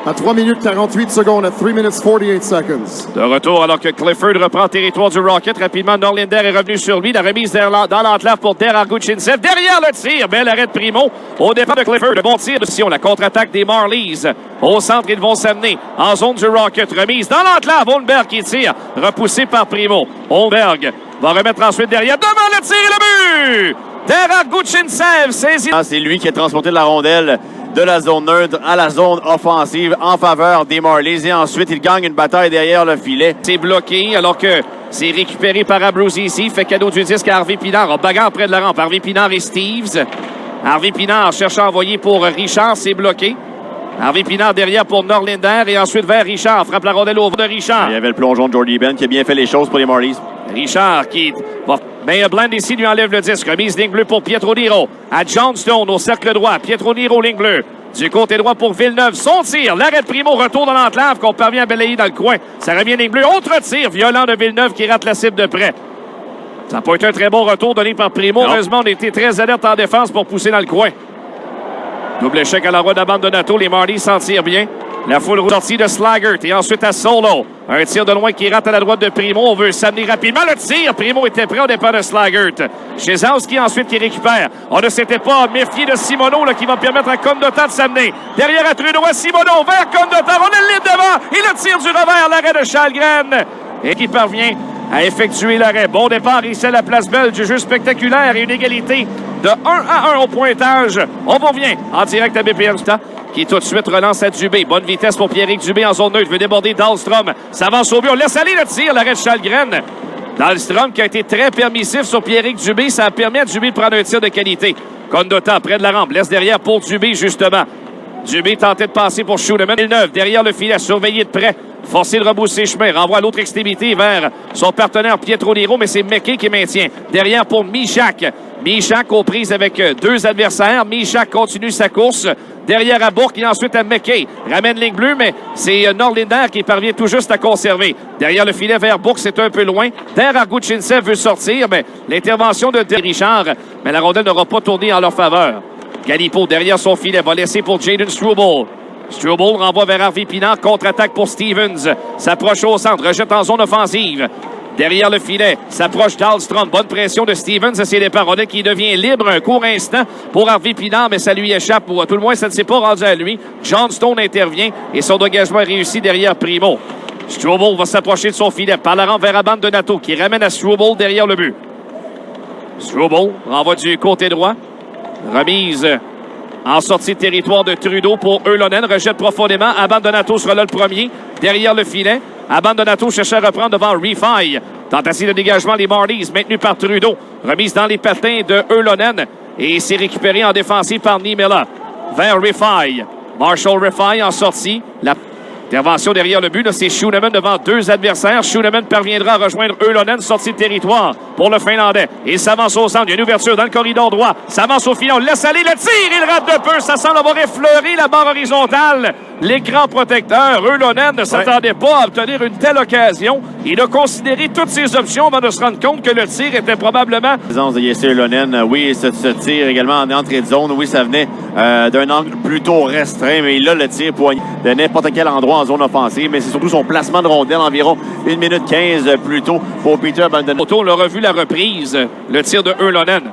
à 3 minutes 48 secondes, à 3 minutes 48 seconds. De retour alors que Clifford reprend territoire du Rocket. Rapidement, Norlinder est revenu sur lui. La remise dans l'entlave pour Der Arguchintsev. Derrière le tir, bel arrêt de Primo. Au départ de Clifford, le bon tir de Sion. La contre-attaque des Marlies. Au centre, ils vont s'amener en zone du Rocket. Remise dans l'entlave. Holmberg qui tire, repoussé par Primo. Holmberg va remettre ensuite derrière. Devant le tir, le but! Der Arguchintsev saisit. C'est lui qui a transporté la rondelle de la zone neutre à la zone offensive en faveur des Marlies. Et ensuite, il gagne une bataille derrière le filet. C'est bloqué alors que c'est récupéré par Abruzzese ici. Fait cadeau du disque à Harvey Pinard. En bagarre près de la rampe. Harvey Pinard et Steves. Harvey Pinard cherche à envoyer pour Richard. C'est bloqué. Harvey Pinard derrière pour Norlinder et ensuite vers Richard. Frappe la rondelle au de Richard. Il y avait le plongeon de Jordy Ben qui a bien fait les choses pour les Marlies. Richard qui va... Mais Bland ici lui enlève le disque. Remise ligne bleue pour Pietro Niro. À Johnstone au cercle droit. Pietro Niro, ligne bleue. Du côté droit pour Villeneuve. Son tir. L'arrêt de Primo. Retour dans l'entlave qu'on parvient à balayer dans le coin. Ça revient ligne bleue. Autre tir violent de Villeneuve qui rate la cible de près. Ça n'a pas été un très bon retour donné par Primo. Non. Heureusement, on a été très alerte en défense pour pousser dans le coin. Double échec à l'envoi de la bande de Nato. Les Marlies s'en tirent bien. La foule sortie de Slaggert et ensuite à Solo. Un tir de loin qui rate à la droite de Primo. On veut s'amener rapidement. Le tir. Primo était prêt au départ de Slaggert. Chezowski ensuite qui récupère. On ne s'était pas méfié de Simoneau là, qui va permettre à Condotta de s'amener. Derrière à Trudeau à Simoneau. Vers Condotta. On est libre devant. Et le tir du revers. L'arrêt de Chalgren. Et qui parvient à effectuer l'arrêt. Bon départ ici à la place Belle. Du jeu spectaculaire et une égalité de 1-1 au pointage. On revient en direct à BPM qui tout de suite relance à Dubé. Bonne vitesse pour Pierrick Dubé en zone neutre. Veut déborder Dahlstrom. S'avance au but. On laisse aller le tir. L'arrêt de Chalgren. Dahlstrom qui a été très permissif sur Pierrick Dubé. Ça a permis à Dubé de prendre un tir de qualité. Condotta près de la rampe. Laisse derrière pour Dubé justement. Dubé tentait de passer pour Schunemann. Villeneuve derrière le filet. Surveillé de près. Forcé de rebousser chemin. Renvoie à l'autre extrémité vers son partenaire Pietro Niro. Mais c'est McKay qui maintient. Derrière pour Michak. Michak aux prises avec deux adversaires. Michak continue sa course. Derrière à Bourque et ensuite à McKay. Ramène ligne bleue, mais c'est Norlinder qui parvient tout juste à conserver. Derrière le filet vers Bourque, c'est un peu loin. Der Arguchintsev veut sortir, mais l'intervention de Richard, mais la rondelle n'aura pas tourné en leur faveur. Galipo derrière son filet va laisser pour Jaden Struble. Struble renvoie vers Harvey Pinard. Contre-attaque pour Stevens. S'approche au centre, rejette en zone offensive. Derrière le filet, s'approche Dahlstrom. Bonne pression de Stevens. C'est les parodies qui devient libre un court instant pour Harvey Pinard, mais ça lui échappe. Pour tout le moins, ça ne s'est pas rendu à lui. Johnstone intervient et son dégagement est réussi derrière Primo. Struble va s'approcher de son filet par la rampe vers la bande de Nato qui ramène à Struble derrière le but. Struble renvoie du côté droit. Remise en sortie de territoire de Trudeau pour Eulonen. Rejette profondément. Abandonato sera là le premier. Derrière le filet. Abandonato cherche à reprendre devant Refi. Tentative de dégagement, les Marlies, maintenus par Trudeau. Remise dans les patins de Eulonen. Et c'est récupéré en défensive par Niemela. Vers Refi. Marshall Refi en sortie. La intervention derrière le but, c'est Schunemann devant deux adversaires. Schunemann parviendra à rejoindre Eulonen, sortie de territoire pour le Finlandais. Il s'avance au centre. Il y a une ouverture dans le corridor droit. S'avance au filet. On laisse aller le tir. Il rate de peu. Ça semble avoir effleuré la barre horizontale. L'écran protecteur. Eulonen ne s'attendait pas à obtenir une telle occasion. Il a considéré toutes ses options avant de se rendre compte que le tir était probablement... La présence de Jesse Eulonen, oui, ce tir également en entrée de zone. Oui, ça venait d'un angle plutôt restreint, mais il a le tir poigné de n'importe quel endroit en zone offensive. Mais c'est surtout son placement de rondelle environ 1 minute 15 plus tôt pour Peter Abandonato. On a revu la reprise, le tir de Eulonen.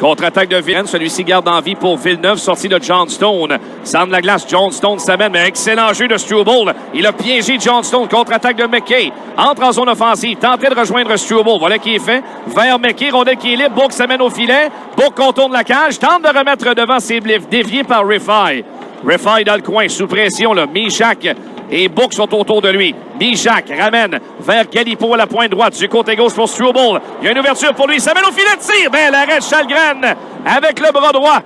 Contre-attaque de Villeneuve, celui-ci garde en vie pour Villeneuve, sorti de Johnstone. Centre de la glace, Johnstone s'amène, mais excellent jeu de Struble. Il a piégé Johnstone, contre-attaque de McKay. Entre en zone offensive, tentait de rejoindre Struble. Voilà qui est fait. Vers McKay, rondelle qui est libre. Bourque s'amène au filet. Bourque contourne la cage, tente de remettre devant ses bliffs, dévié par Refi. Refi dans le coin, sous pression, là. Michak et Bourque sont autour de lui. Michak ramène vers Galipo à la pointe droite. Du côté gauche pour Struble. Il y a une ouverture pour lui. Ça mène au filet de tir. Ben, l'arrêt de Chalgren avec le bras droit.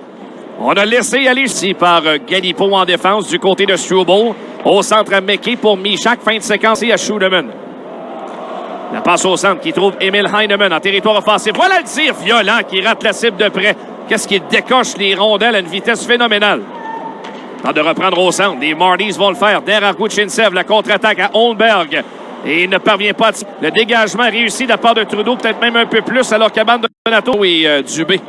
On a laissé aller ici par Galipo en défense du côté de Struble. Au centre à McKay pour Michak. Fin de séquence et à Schunemann. La passe au centre qui trouve Emil Heinemann en territoire offensif. Voilà le tir violent qui rate la cible de près. Qu'est-ce qui décoche les rondelles à une vitesse phénoménale. Temps de reprendre au centre. Les Marlies vont le faire. Der Arguchintsev, la contre-attaque à Holmberg. Et il ne parvient pas. Le dégagement réussi de la part de Trudeau, peut-être même un peu plus, alors qu'Abandonnato et Dubé.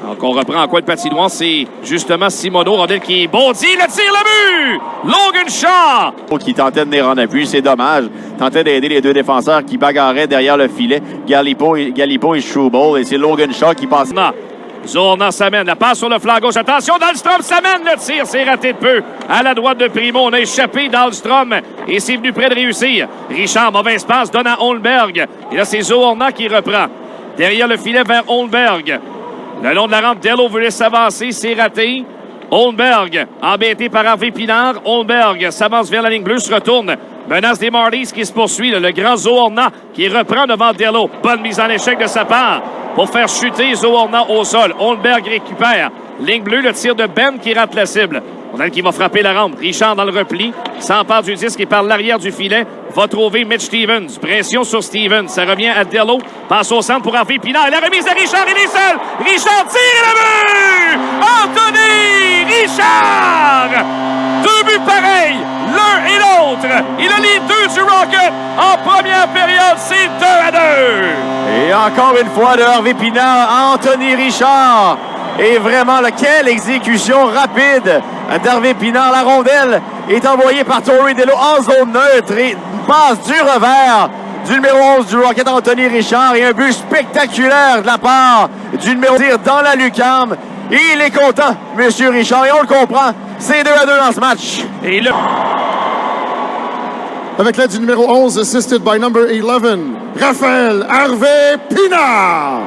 Donc, on reprend en coin de patinoire. C'est justement Simoneau. Rondelle qui bondit. Le tir, le but! Logan Shaw! Qui tentait de venir en appui. C'est dommage. Tentait d'aider les deux défenseurs qui bagarraient derrière le filet. Galipo et Struble. Et c'est Logan Shaw qui passe. Zohorna s'amène. La passe sur le flanc gauche. Attention, Dahlstrom s'amène. Le tir, c'est raté de peu. À la droite de Primo. On a échappé Dahlstrom. Et c'est venu près de réussir. Richard, mauvaise passe, donne à Holmberg. Et là, c'est Zohorna qui reprend. Derrière le filet vers Holmberg. Le long de la rampe, Dello voulait s'avancer. C'est raté. Holmberg, embêté par Harvey Pinard. Holmberg s'avance vers la ligne bleue, se retourne. Menace des Marlies qui se poursuit. Le grand Zohorna qui reprend devant Dello. Bonne mise en échec de sa part pour faire chuter Zohorna au sol. Holmberg récupère. Ligne bleue, le tir de Ben qui rate la cible. Rondelle qui va frapper la rampe. Richard dans le repli. S'empare du disque et par l'arrière du filet va trouver Mitch Stevens. Pression sur Stevens. Ça revient à Dello. Passe au centre pour Harvey Pinard. La remise de Richard. Il est seul. Richard tire le but! Anthony Richard! Deux buts pareils. L'un et l'autre. Il a les deux du Rocket. En première période, c'est 2-2. Et encore une fois de Harvey Pinard, Anthony Richard. Et vraiment, quelle exécution rapide d'Harvey Pinard. La rondelle est envoyée par Torrey Dello en zone neutre et passe du revers du numéro 11 du Rocket, Anthony Richard. Et un but spectaculaire de la part du numéro 10 dans la lucarne. Et il est content, M. Richard, et on le comprend. C'est 2-2 dans ce match. Et le... Avec l'aide du numéro 11, assisted by number 11, Raphaël Harvey Pinard.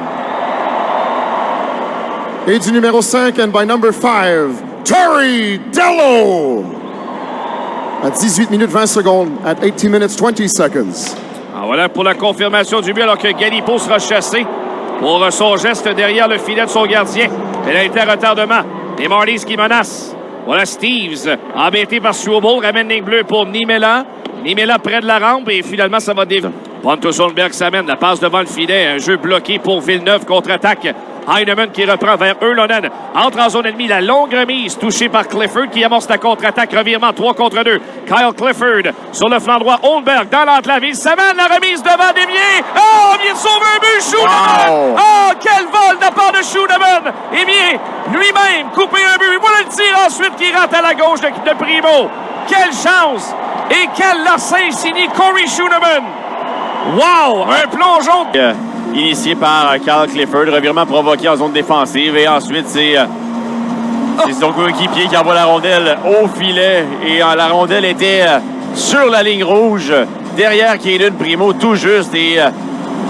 Et du numéro 5, and by number 5, Torrey Dello. À 18 minutes 20 secondes, at 18 minutes 20 seconds. Ah, voilà pour la confirmation du but, alors que Galipo sera chassé pour son geste derrière le filet de son gardien. Pénalité à retardement. Les Marlies qui menacent. Voilà Steves, embêté par Struble, ramène ligne bleue pour Niemela. Niemela près de la rampe et finalement ça va dévier. Pontus Holmberg s'amène, la passe devant le filet. Un jeu bloqué pour Villeneuve, contre-attaque. Heinemann qui reprend vers Yrlonen. Entre en zone ennemie, la longue remise touchée par Clifford qui amorce la contre-attaque. Revirement 3 contre 2. Kyle Clifford sur le flanc droit. Holmberg dans l'enclave. Il s'amène, la remise devant dévié. Oh, vient de sauver un but. Schooneman. Wow. Oh, quel vol de la part de Schooneman. Et bien, lui-même couper un but. Voilà le tir ensuite qui rentre à la gauche de Primo. Quelle chance. Et quel larcin signé Corey Schooneman. Wow, un plongeon. Initié par Kyle Clifford, revirement provoqué en zone défensive et ensuite c'est son coéquipier qui envoie la rondelle au filet et la rondelle était sur la ligne rouge derrière Caden Primo tout juste et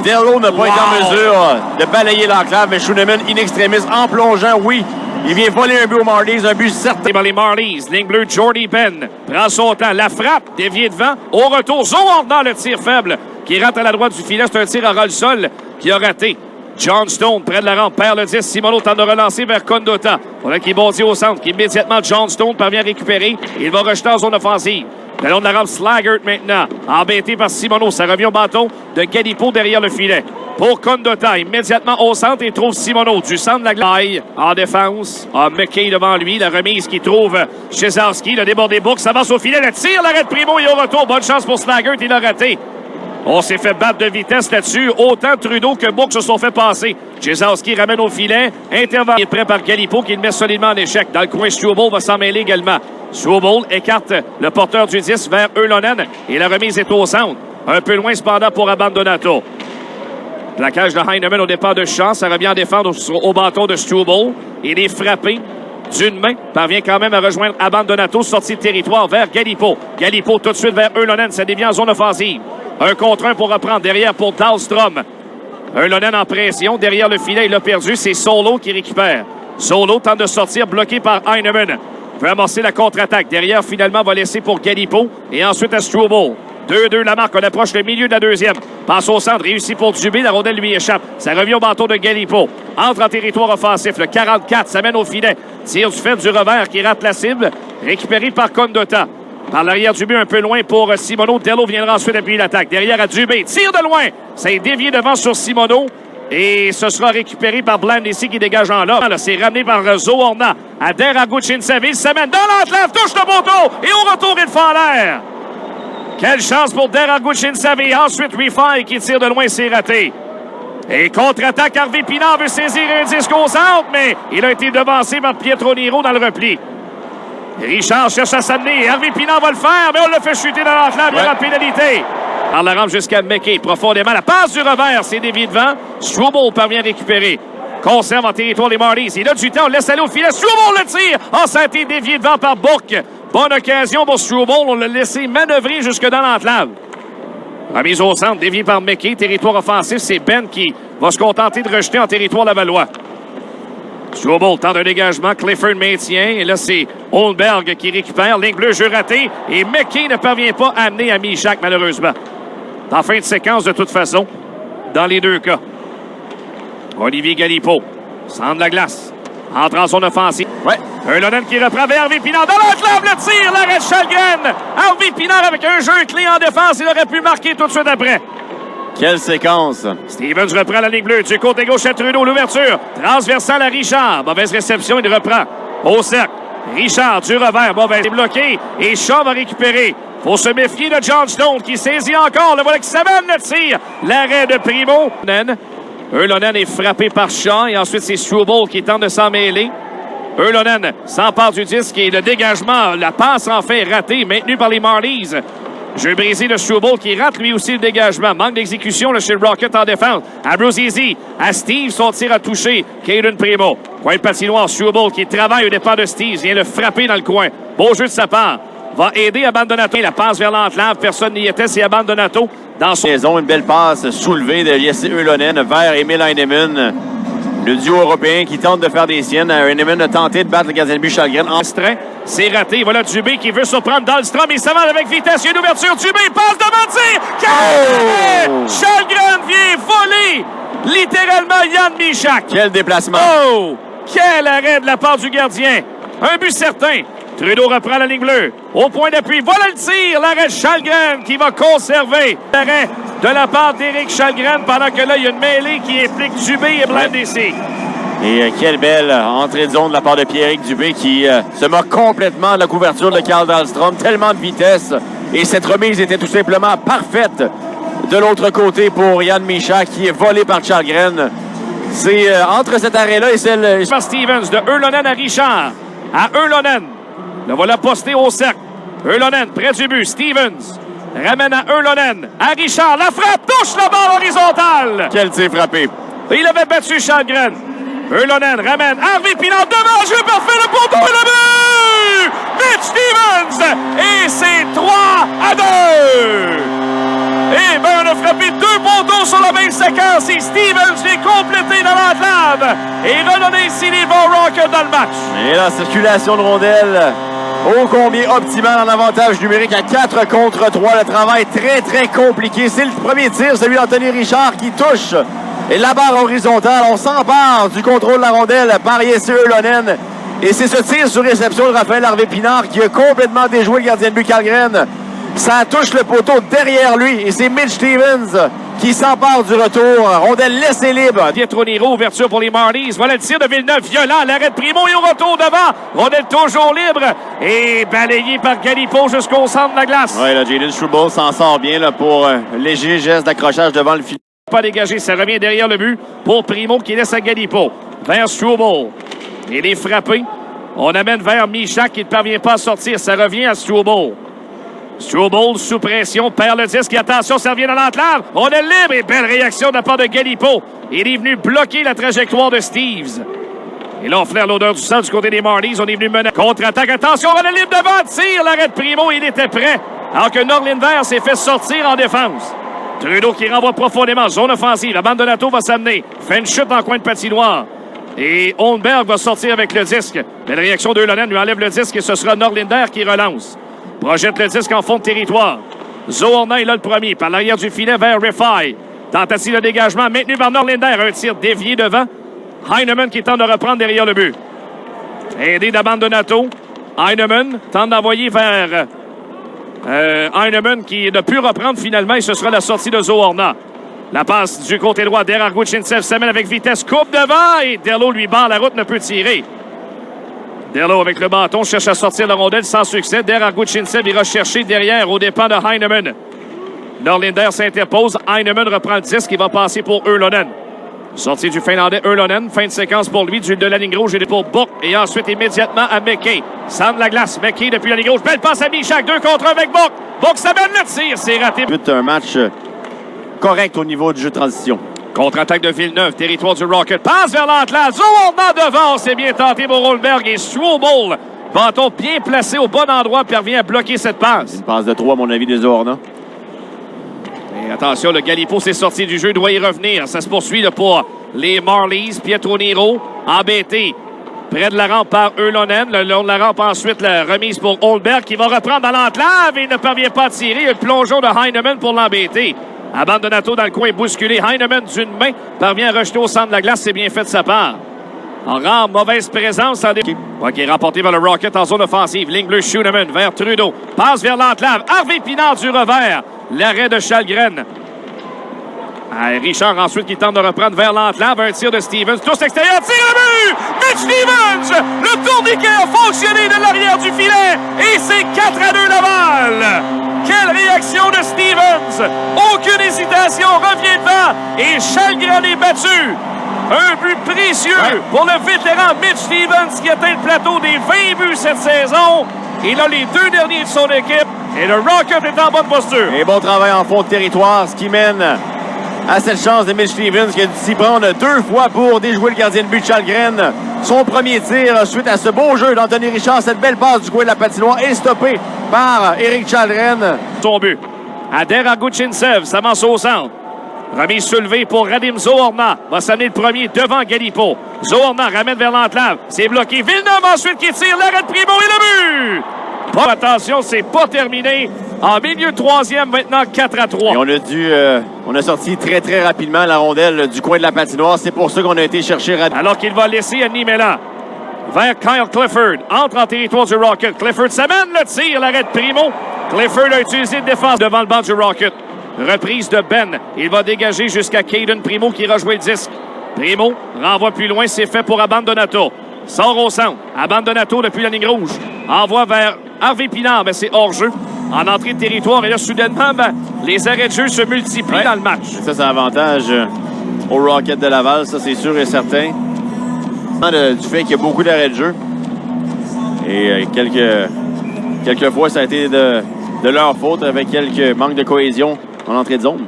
Dello n'a pas été en mesure de balayer l'enclave mais Schooneman in extremis en plongeant, oui, il vient voler un but aux Marlies, un but certain. Par les Marlies, ligne bleue, Jordy Ben prend son temps, la frappe, déviée devant, au retour, Zohorna le tir faible qui rentre à la droite du filet, c'est un tir à ras-le-sol qui a raté. John Stone, près de la rampe, perd le 10. Simoneau tente de relancer vers Condota. Voilà qui bondit au centre, qui immédiatement John Stone parvient à récupérer. Il va rejeter en zone offensive. Le long de la rampe, Slaggert maintenant, embêté par Simoneau. Ça revient au bâton de Galipo derrière le filet. Pour Condota, immédiatement au centre, il trouve Simoneau du centre de la glace. En défense, McKay devant lui. La remise qui trouve Cesarski. Le débordé Book s'avance au filet. Le tir, l'arrêt de Primo et au retour. Bonne chance pour Slaggert, il a raté. On s'est fait battre de vitesse là-dessus. Autant Trudeau que Book se sont fait passer. Cesarski ramène au filet. Intervalle. Il est prêt par Galipo qui le met solidement en échec. Dans le coin, Struble va s'en mêler également. Struble écarte le porteur du 10 vers Yrlonen. Et la remise est au centre. Un peu loin cependant pour Abandonato. Plaquage de Heinemann au départ de chance. Ça revient en défendre au bâton de Struble. Il est frappé d'une main. Parvient quand même à rejoindre Abandonato. Sortie de territoire vers Galipo. Galipo tout de suite vers Yrlonen. Ça dévient en zone offensive. Un contre un pour reprendre derrière pour Dahlstrom. Yrlonen en pression. Derrière le filet, il a perdu. C'est Solo qui récupère. Solo tente de sortir, bloqué par Heinemann. Veut amorcer la contre-attaque. Derrière, finalement, va laisser pour Galipo. Et ensuite à Struble. 2-2 la marque. On approche le milieu de la deuxième. Passe au centre. Réussi pour Dubé. La rondelle lui échappe. Ça revient au bâton de Galipo. Entre en territoire offensif. Le 44 s'amène au filet. Tire du fait du revers qui rate la cible. Récupéré par Condota. Par l'arrière du but, un peu loin pour Simoneau. Dello viendra ensuite appuyer l'attaque. Derrière à Dubé. Tire de loin. Ça est dévié devant sur Simoneau. Et ce sera récupéré par Blandisi qui dégage en là. C'est ramené par Zohorna. À Deraguchinsavi. Il s'amène dans l'enclave. Touche le poteau. Et au retour, il fait en l'air. Quelle chance pour Deraguchinsavi. Ensuite, Rifai qui tire de loin. C'est raté. Et contre-attaque, Harvey Pinard veut saisir un disque au centre, mais il a été devancé par Pietro Nero dans le repli. Richard cherche à s'amener. Harvey Pinard va le faire, mais on l'a fait chuter dans l'enclave. Il y aura pénalité. Par la rampe jusqu'à McKay, profondément. La passe du revers, c'est dévié devant. Struble parvient à récupérer. Conserve en territoire des Marlies. Il a du temps, on laisse aller au filet. Struble le tire. Oh, ça a été dévié devant par Bourque. Bonne occasion pour Struble. On l'a laissé manœuvrer jusque dans l'enclave. Remise au centre, dévié par McKay. Territoire offensif, c'est Ben qui va se contenter de rejeter en territoire lavallois. Struble tente un dégagement. Clifford maintient. Et là, c'est Holmberg qui récupère. Ligne bleue, jeu raté. Et McKay ne parvient pas à amener à Michak, malheureusement. En fin de séquence, de toute façon, dans les deux cas. Olivier Galipeau, centre de la glace, entre en zone offensive. Ouais. Eulonen qui reprend vers Harvey Pinard. Dans l'enclave, le tir, l'arrêt de Chalgren. Harvey Pinard avec un jeu clé en défense. Il aurait pu marquer tout de suite après. Quelle séquence. Stevens reprend la ligne bleue. Du côté gauche à Trudeau, l'ouverture. Transversale à Richard. Mauvaise réception, il reprend. Au cercle. Richard, du revers. Mauvaise. Il est bloqué. Et Shaw va récupérer. Faut se méfier de John Stone qui saisit encore. Le voilà qui s'amène le tir. L'arrêt de Primo. Eulonen est frappé par Shaw et ensuite c'est Struble qui tente de s'en mêler. Eulonen s'empare du disque et le dégagement, la passe en fait ratée, maintenue par les Marlies. Jeu brisé de Struble qui rate lui aussi le dégagement. Manque d'exécution chez le Rocket en défense. À Bruce Easy, à Steve, son tir à toucher. Caden Primo. Coin de patinoire, Struble qui travaille au départ de Steve. Vient le frapper dans le coin. Beau jeu de sa part. Va aider Abandonato. La passe vers l'enclave. Personne n'y était. C'est Abandonato. Dans son Une belle passe soulevée de Jesse Eulonen vers Emil Heinemann. Le duo européen qui tente de faire des siennes. Heinemann a tenté de battre le gardien de but Chalgren. C'est raté. Voilà Dubé qui veut surprendre Dahlstrom. Il s'avance avec vitesse. Il y a une ouverture. Dubé passe devant tir. Chalgren vient voler littéralement Yann Michak. Quel déplacement. Oh! Quel arrêt de la part du gardien. Un but certain. Trudeau reprend la ligne bleue. Au point d'appui. Voilà le tir. L'arrêt de Chalgren qui va conserver l'arrêt de la part d'Éric Chalgren pendant que là, il y a une mêlée qui implique Dubé et Blandesi. Et quelle belle entrée de zone de la part de Pierrick Dubé qui se moque complètement de la couverture de Carl Dahlstrom. Tellement de vitesse. Et cette remise était tout simplement parfaite de l'autre côté pour Yann Michak qui est volé par Chalgren. C'est entre cet arrêt-là et celle... Par Stevens de Eulonen à Richard. À Eulonen. Le voilà posté au cercle. Eulonen près du but. Stevens ramène à Eulonen. À Richard. La frappe touche la barre horizontale. Quel tir frappé. Il avait battu Chalgren. Eulonen ramène. Harvey Pinard devant. Jeu parfait. Le poteau et le but. Mitch Stevens. Et c'est 3-2. Eh bien, on a frappé deux poteaux sur la même séquence et Stevens vient compléter dans l'enclave et redonner ici les bons Rockets dans le match. Et la circulation de rondelles, ô combien optimale en avantage numérique à 4 contre 3. Le travail très, très compliqué. C'est le premier tir, celui d'Anthony Richard qui touche. Et la barre horizontale, on s'empare du contrôle de la rondelle par Jesse Eulonen. Et c'est ce tir sur réception de Raphaël Harvey Pinard qui a complètement déjoué le gardien de but Chalgren. Ça touche le poteau derrière lui et c'est Mitch Stevens qui s'empare du retour. Rondelle laissée libre. Pietro Nero, ouverture pour les Marlies. Voilà le tir de Villeneuve, violent. L'arrêt de Primo et au retour devant. Rondelle toujours libre et balayé par Galipeau jusqu'au centre de la glace. Oui, là, Jaden Struble s'en sort bien là, pour un léger geste d'accrochage devant le filet. Pas dégagé, ça revient derrière le but pour Primo qui laisse à Galipeau. Vers Struble. Il est frappé. On amène vers Michak qui ne parvient pas à sortir. Ça revient à Struble. Struble sous pression, perd le disque. Et attention, ça revient dans l'enclave. On est libre et belle réaction de la part de Galipeau. Il est venu bloquer la trajectoire de Steves. Et là, on flaire l'odeur du sang du côté des Marlies. On est venu mener. Contre-attaque. Attention, on est libre devant. Tire l'arrêt de Primo. Il était prêt. Alors que Norlinder s'est fait sortir en défense. Trudeau qui renvoie profondément. Zone offensive. Abandonato va s'amener. Fait une chute en coin de patinoire. Et Holmberg va sortir avec le disque. Belle réaction d'Eulonen lui enlève le disque et ce sera Norlinder qui relance. Projette le disque en fond de territoire. Zohorna est là le premier. Par l'arrière du filet vers Riffai. Tentative de dégagement maintenu par Norlinder. Un tir dévié devant. Heinemann qui tente de reprendre derrière le but. Aidé d'Abandonato. Heinemann tente d'envoyer vers Heinemann qui ne pu reprendre finalement et ce sera la sortie de Zohorna. La passe du côté droit. Der Gutschinsev s'amène avec vitesse. Coupe devant et Derlo lui barre la route, ne peut tirer. Derlo avec le bâton cherche à sortir la rondelle sans succès. Der Gutschinsev ira chercher derrière au dépens de Heinemann. Norlinder s'interpose. Heinemann reprend le disque. Il va passer pour Eulonen. Sortie du Finlandais Yrlonen. Fin de séquence pour lui de la ligne rouge et pour Book. Et ensuite immédiatement à McKay. Centre la glace. McKay depuis la ligne rouge. Belle passe à Michak. 2 contre 1 avec Book. Book s'amène le tir. C'est raté. Un match correct au niveau du jeu de transition. Contre-attaque de Villeneuve. Territoire du Rocket. Passe vers l'entrée. Zohorna devant. C'est bien tenté pour Holmberg. Et Strobel. Bâton bien placé au bon endroit. Parvient à bloquer cette passe. Une passe de 3 à mon avis des Zohorna. Et attention, le Galipo s'est sorti du jeu, doit y revenir. Ça se poursuit là, pour les Marlies. Pietro Nero, embêté. Près de la rampe par Yrlonen. Le long de la rampe, ensuite, la remise pour Holmberg qui va reprendre dans l'enclave et il ne parvient pas à tirer. Il y a le plongeon de Heinemann pour l'embêter. Abandonato dans le coin bousculé. Heinemann d'une main parvient à rejeter au centre de la glace. C'est bien fait de sa part. En rare mauvaise présence en équipe. Qui est remporté par le Rocket en zone offensive. Ligne bleue, Schunemann vers Trudeau. Passe vers l'enclave. Harvey Pinard du revers. L'arrêt de Chalgren. Richard ensuite qui tente de reprendre vers l'enclave. Un tir de Stevens. Tous extérieur. Tire le but! Mitch Stevens! Le tourniquet a fonctionné de l'arrière du filet. Et c'est 4-2 Laval. Quelle réaction de Stevens! Aucune hésitation. Revient devant. Et Chalgren est battu. Un but précieux pour le vétéran Mitch Stevens qui atteint le plateau des 20 buts cette saison. Il a les 2 derniers de son équipe et le Rocket est en bonne posture. Et bon travail en fond de territoire, ce qui mène à cette chance de Mitch Stevens qui a dû s'y prendre 2 fois pour déjouer le gardien de but de Chalgren. Son premier tir suite à ce beau jeu d'Anthony Richard. Cette belle passe du coin de la patinoire est stoppée par Éric Chalgren. Son but. Adair Aguchintsev s'avance au centre. Remise soulevée pour Radim Zohorna. Va s'amener le premier devant Galipo. Zohorna ramène vers l'enclave. C'est bloqué. Villeneuve ensuite qui tire l'arrêt de Primo et le but! Pas attention, c'est pas terminé. En milieu de 3e, maintenant 4-3. Et on a sorti très, très rapidement la rondelle du coin de la patinoire. C'est pour ça qu'on a été chercher Radim. Alors qu'il va laisser Annie Mélan vers Kyle Clifford. Entre en territoire du Rocket. Clifford s'amène le tir. L'arrêt de Primo. Clifford a utilisé de défense devant le banc du Rocket. Reprise de Ben. Il va dégager jusqu'à Caden Primo qui rejoint le disque. Primo renvoie plus loin. C'est fait pour Abandonato. Sort au centre. Abandonato depuis la ligne rouge. Envoie vers Harvey Pinard. Mais c'est hors-jeu. En entrée de territoire. Et là, soudainement, les arrêts de jeu se multiplient dans le match. Ça, c'est avantage au Rocket de Laval. Ça, c'est sûr et certain. Du fait qu'il y a beaucoup d'arrêts de jeu. Et quelques fois, ça a été de leur faute avec quelques manques de cohésion en entrée de zone.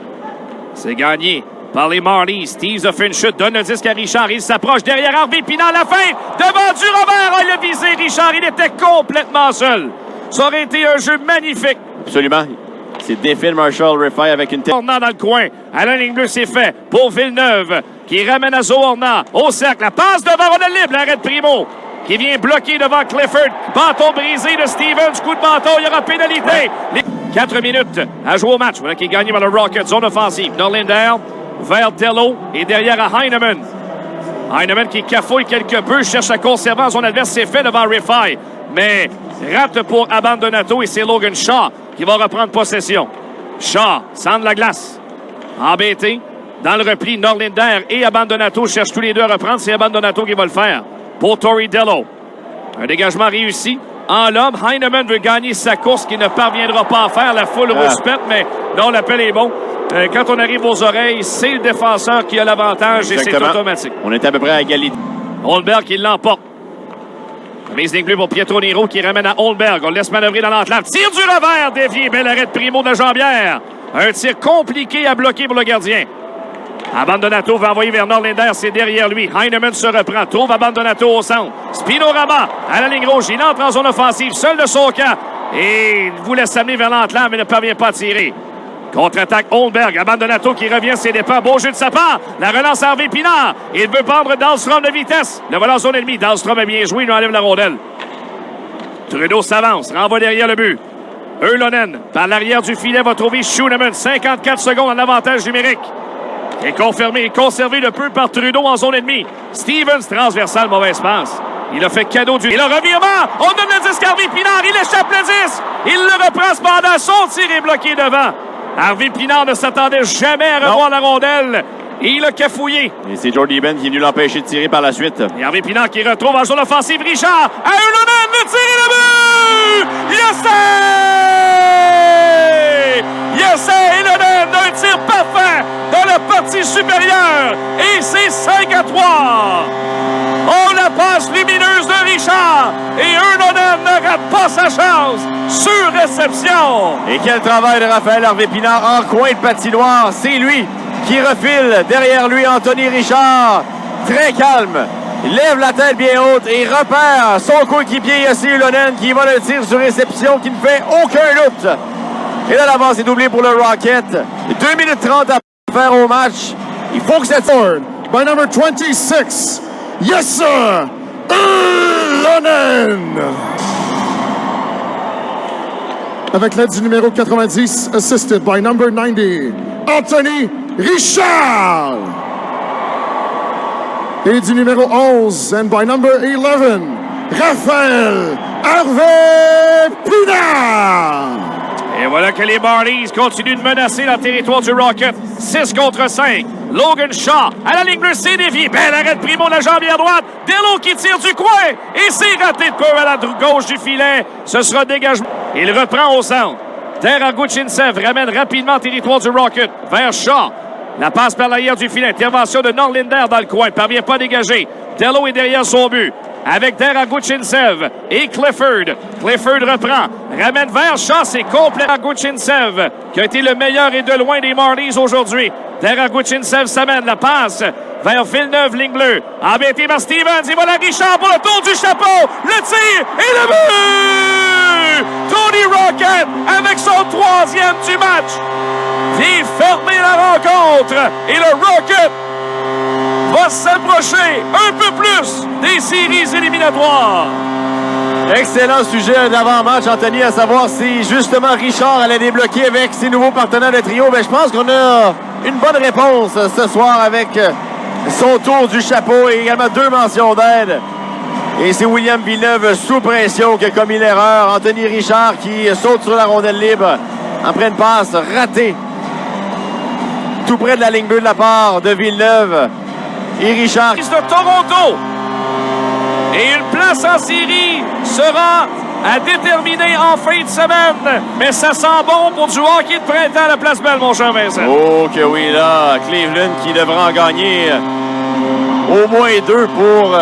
C'est gagné par les Marlies. Steve a fait une chute, donne le disque à Richard. Il s'approche derrière Harvey Pinard à la fin. Devant du revers, il a visé Richard. Il était complètement seul. Ça aurait été un jeu magnifique. Absolument. C'est défait Marshall Riffey avec une tête. Zohorna dans le coin. À la ligne bleue, c'est fait pour Villeneuve qui ramène à Zohorna au cercle. La passe devant, on est libre. L'arrêt de Primo qui vient bloquer devant Clifford. Bâton brisé de Stevens. Coup de bâton, il y aura pénalité. 4 minutes à jouer au match. Voilà qui est gagné par le Rocket. Zone offensive. Norlinder vers Dello et derrière à Heinemann. Heinemann qui cafouille quelque peu, cherche à conserver son adverse. C'est fait devant Riffey. Mais rate pour Abandonato et c'est Logan Shaw qui va reprendre possession. Shaw, centre de la glace. Embêté. Dans le repli, Norlinder et Abandonato cherchent tous les deux à reprendre. C'est Abandonato qui va le faire. Pour Tori Dello. Un dégagement réussi. En l'homme, Heinemann veut gagner sa course qu'il ne parviendra pas à faire. La foule rouspète, mais non, l'appel est bon. Quand on arrive aux oreilles, c'est le défenseur qui a l'avantage et c'est automatique. On est à peu près à égalité. Holmberg qui l'emporte. Mise ligne bleue pour Pietro Nero qui ramène à Holmberg. On le laisse manœuvrer dans l'enclave. Tire du revers, dévié. Bel arrêt de Primo de la jambière. Un tir compliqué à bloquer pour le gardien. Abandonato va envoyer vers Norlinder, c'est derrière lui. Heinemann se reprend, trouve Abandonato au centre. Spinorama à la ligne rouge, il entre en zone offensive, seul de son camp. Et il voulait s'amener vers l'enclave, mais ne parvient pas à tirer. Contre-attaque Holmberg, Abandonato qui revient à ses dépens. Beau jeu de sa part, la relance à Harvey Pinard. Il veut prendre Dahlstrom de vitesse. Le volant zone ennemie, Dahlstrom a bien joué, il lui enlève la rondelle. Trudeau s'avance, renvoie derrière le but. Yrlonen, par l'arrière du filet, va trouver Schunemann. 54 secondes en avantage numérique. Et confirmé et conservé le peu par Trudeau en zone ennemie. Stevens, transversal, mauvaise passe. Il a fait cadeau du... Et le revirement, on donne le disque à Harvey Pinard, il échappe le disque. Il le reprend cependant, son tir est bloqué devant. Harvey Pinard ne s'attendait jamais à revoir la rondelle. Et il a cafouillé. Et c'est Jordy Ben qui est venu l'empêcher de tirer par la suite. Et Harvey Pinard qui retrouve en zone offensive Richard. À Yrlonen, le tir et le but! Yes! Yes! Yrlonen, un tir parfait dans la partie partie supérieure et c'est 5-3. Oh, la passe lumineuse de Richard et Yrvonen ne rate pas sa chance sur réception. Et quel travail de Raphaël Harvey-Pinard en coin de patinoire. C'est lui qui refile derrière lui Anthony Richard. Très calme. Il lève la tête bien haute et repère son coéquipier Jussi Ylönen qui va le tir sur réception qui ne fait aucun doute. Et là, l'avance est doublée pour le Rocket. 2 minutes 30 à faire au match. Il faut que cette... By number 26, Jussi Ylönen. Avec l'aide du numéro 90, assisted by number 90, Anthony Richard. Et du numéro 11, and by number 11, Raphaël Harvey-Pinard. Et voilà que les Marlies continuent de menacer le territoire du Rocket. 6 contre 5. Logan Shaw à la ligne bleue, c'est dévié. Bel arrêt de Primo, la jambière droite. Dello qui tire du coin. Et c'est raté de peu à la gauche du filet. Ce sera dégagement. Il reprend au centre. Deragutchinsev ramène rapidement le territoire du Rocket vers Shaw. La passe par l'arrière du filet. Intervention de Norlinder dans le coin. Ne parvient pas à dégager. Dello est derrière son but. Avec Deragutchinsev et Clifford. Clifford reprend. Ramène vers Shaw. C'est complet. Deragutchinsev qui a été le meilleur et de loin des Marlies aujourd'hui. Deragutchinsev s'amène. La passe vers Villeneuve, ligne bleue. Embêté par Stevens. Il va la Richard pour le tour du chapeau. Le tir et le but! Tony Rocket avec son 3e du match vient fermer la rencontre. Et le Rocket va s'approcher un peu plus des séries éliminatoires. Excellent sujet d'avant-match, Anthony, à savoir si justement Richard allait débloquer avec ses nouveaux partenaires de trio. Mais je pense qu'on a une bonne réponse ce soir avec son tour du chapeau et également 2 mentions d'aide. Et c'est William Villeneuve sous pression qui a commis l'erreur. Anthony Richard qui saute sur la rondelle libre après une passe ratée tout près de la ligne bleue de la part de Villeneuve. Et Richard... De Toronto. Et une place en série sera à déterminer en fin de semaine. Mais ça sent bon pour du hockey de printemps à la Place Belle, mon cher Vincent. Oh que oui, là, Cleveland qui devra en gagner au moins 2 pour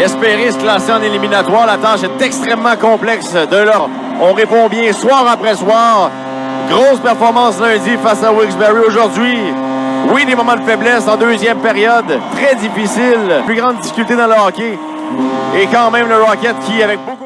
espérer se classer en éliminatoire. La tâche est extrêmement complexe de là. On répond bien soir après soir. Grosse performance lundi face à Wilkes-Barre aujourd'hui. Oui, des moments de faiblesse en 2e période. Très difficile. Plus grande difficulté dans le hockey. Et quand même le Rocket qui, avec beaucoup...